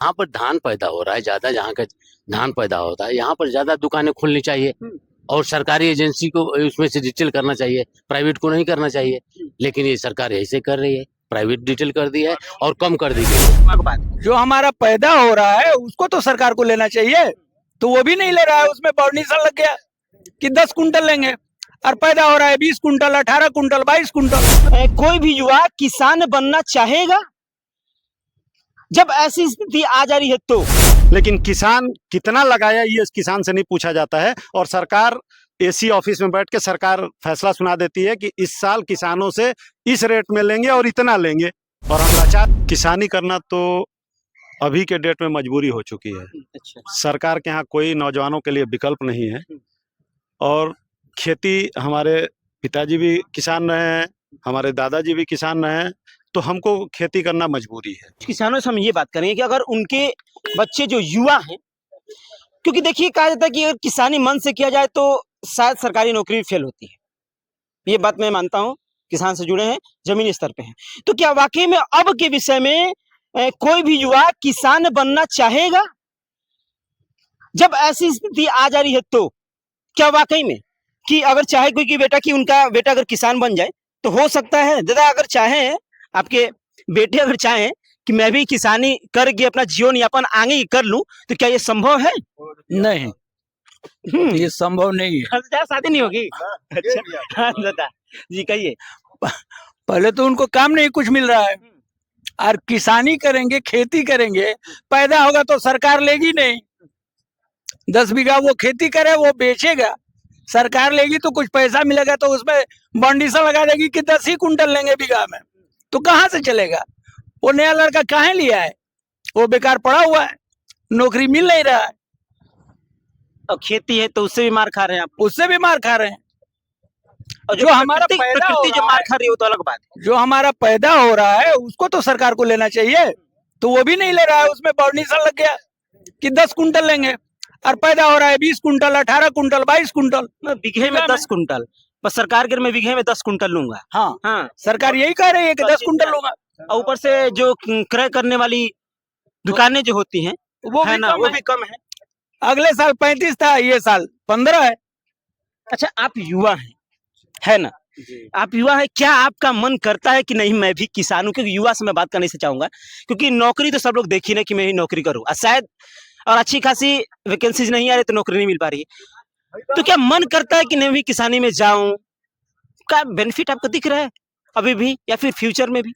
यहाँ पर धान पैदा हो रहा है ज्यादा, जहाँ का धान पैदा होता है यहाँ पर ज्यादा दुकानें खुलनी चाहिए और सरकारी एजेंसी को उसमें से डिटेल करना चाहिए, प्राइवेट को नहीं करना चाहिए। लेकिन ये सरकार ऐसे कर रही है, प्राइवेट डिटेल कर दी है और कम कर दी है। जो हमारा पैदा हो रहा है उसको तो सरकार को लेना चाहिए, तो वो भी नहीं ले रहा है। उसमें परमिशन लग गया कि 10 कुंटल लेंगे और पैदा हो रहा है 20 कुंटल, 18 कुंटल, 22 कुंटल। कोई भी युवा किसान बनना चाहेगा जब ऐसी स्थिति आ जा रही है तो। लेकिन किसान कितना लगाया ये किसान से नहीं पूछा जाता है, और सरकार एसी ऑफिस में बैठ के सरकार फैसला सुना देती है कि इस साल किसानों से इस रेट में लेंगे और इतना लेंगे। और हम लाचार। किसानी करना तो अभी के डेट में मजबूरी हो चुकी है। अच्छा। सरकार के यहाँ कोई नौजवानों के लिए विकल्प नहीं है, और खेती, हमारे पिताजी भी किसान रहे हैं, हमारे दादाजी भी किसान रहे हैं, तो हमको खेती करना मजबूरी है। किसानों से हम ये बात करेंगे कि अगर उनके बच्चे जो युवा हैं, क्योंकि देखिए कहा जाता है कि अगर किसानी मन से किया जाए तो शायद सरकारी नौकरी फेल होती है, ये बात मैं मानता हूँ। किसान से जुड़े हैं, जमीनी स्तर पे हैं, तो क्या वाकई में अब के विषय में कोई भी युवा किसान बनना चाहेगा जब ऐसी स्थिति आ जा रही है तो? क्या वाकई में कि अगर चाहे कोई कि बेटा कि उनका बेटा अगर किसान बन जाए तो हो सकता है? दादा अगर चाहे आपके बेटे अगर चाहें कि मैं भी किसानी करके अपना जीवन यापन आगे कर लूं, तो क्या ये संभव है? नहीं, ये संभव नहीं है। शादी नहीं होगी। अच्छा हाँ, दादा जी कहिए। पहले तो उनको काम नहीं कुछ मिल रहा है, और किसानी करेंगे, खेती करेंगे, पैदा होगा तो सरकार लेगी नहीं। 10 बीघा वो खेती करे, वो बेचेगा, सरकार लेगी तो कुछ पैसा मिलेगा, तो उसमें बंडिशन लगा देगी कि 10 ही कुंटल लेंगे बीघा में, तो कहाँ से चलेगा? वो नया लड़का कहाँ लिया है? वो बेकार पड़ा हुआ है, नौकरी मिल नहीं रहा है। और खेती है तो उससे भी मार खा रहे हैं आप, उससे भी मार खा रहे हैं। और जो हमारा पैदा हो प्रकृति जो रहा मार है, खा रही है वो तो अलग बात है। जो हमारा पैदा हो रहा है उसको तो सरकार को लेना चाहिए, तो वो भी नहीं ले रहा है। उसमें परमिशन लग गया कि 10 कुंटल लेंगे और पैदा हो रहा है 20 कुंटल, 18 कुंटल, 22 कुंटल। बीघे में 10 कुंटल, बस सरकार के मैं बीघे में 10 कुंटल लूंगा। हाँ, हाँ, सरकार यही कह रही है कि 10 कुंटल लूंगा। और ऊपर से जो क्रय करने वाली दुकानें जो होती हैं वो है भी ना, कम वो है। भी कम है। अगले साल 35 था, ये साल 15 है। अच्छा आप युवा हैं, है ना? आप युवा है, क्या आपका मन करता है कि नहीं मैं भी किसान हूं? क्योंकि युवा से मैं बात करने से चाहूंगा, क्योंकि नौकरी तो सब लोग देख ही ना कि मैं ही नौकरी करूं, और शायद और अच्छी खासी वैकेंसीज नहीं आ रही तो नौकरी नहीं मिल पा रही है, तो क्या मन करता है कि नहीं भी किसानी में जाऊं? क्या बेनिफिट आपको दिख रहा है अभी भी या फिर फ्यूचर में भी?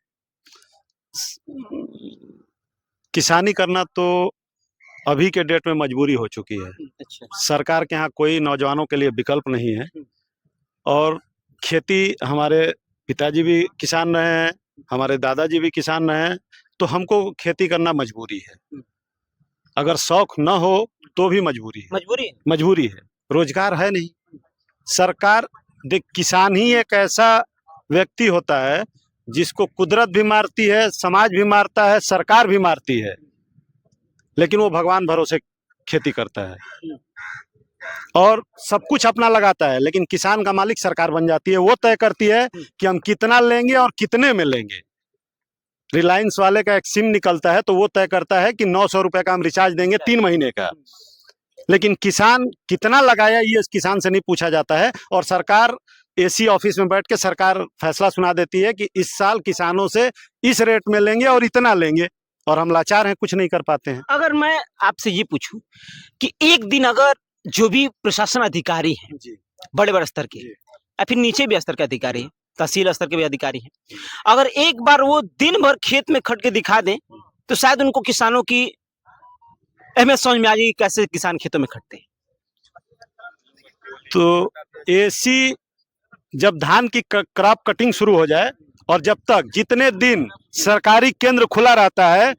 किसानी करना तो अभी के डेट में मजबूरी हो चुकी है। अच्छा। सरकार के यहाँ कोई नौजवानों के लिए विकल्प नहीं है, और खेती, हमारे पिताजी भी किसान रहे हैं, हमारे दादाजी भी किसान रहे हैं, तो हमको खेती करना मजबूरी है। अगर शौक न हो तो भी मजबूरी है। मजबूरी है, रोजगार है नहीं। सरकार देख, किसान ही एक ऐसा व्यक्ति होता है जिसको कुदरत भी मारती है, समाज भी मारता है, सरकार भी मारती है, लेकिन वो भगवान भरोसे खेती करता है और सब कुछ अपना लगाता है। लेकिन किसान का मालिक सरकार बन जाती है, वो तय करती है कि हम कितना लेंगे और कितने में लेंगे। रिलायंस वाले का एक सिम निकलता है तो वो तय करता है कि 900 रुपए का हम रिचार्ज देंगे 3 महीने का, लेकिन किसान कितना लगाया ये किसान से नहीं पूछा जाता है। और सरकार एसी ऑफिस में बैठ के सरकार फैसला सुना देती है कि इस साल किसानों से इस रेट में लेंगे और इतना लेंगे, और हम लाचार हैं, कुछ नहीं कर पाते हैं। अगर मैं आपसे ये पूछूं कि एक दिन अगर जो भी प्रशासन अधिकारी हैं, बड़े बड़े स्तर के या फिर नीचे भी स्तर के अधिकारी हैं, तहसील स्तर के भी अधिकारी हैं, अगर एक बार वो दिन भर खेत में खट के दिखा दें तो शायद उनको किसानों की अहमियत समझ में आ जाएगी कैसे किसान खेतों में खटते हैं। तो एसी जब धान की क्रॉप कटिंग शुरू हो जाए, और जब तक जितने दिन सरकारी केंद्र खुला रहता है,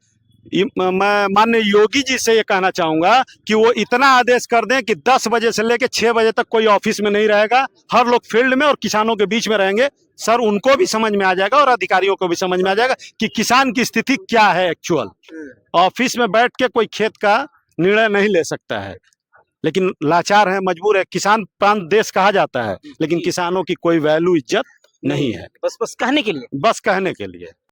मैं माननीय योगी जी से ये कहना चाहूंगा कि वो इतना आदेश कर दें कि 10 बजे से लेकर 6 बजे तक कोई ऑफिस में नहीं रहेगा, हर लोग फील्ड में और किसानों के बीच में रहेंगे। सर, उनको भी समझ में आ जाएगा और अधिकारियों को भी समझ में आ जाएगा कि किसान की स्थिति क्या है एक्चुअल। ऑफिस में बैठ के कोई खेत का निर्णय नहीं ले सकता है, लेकिन लाचार है, मजबूर है। किसान प्रांत देश कहा जाता है, लेकिन किसानों की कोई वैल्यू, इज्जत नहीं है। बस कहने के लिए। बस कहने के लिए।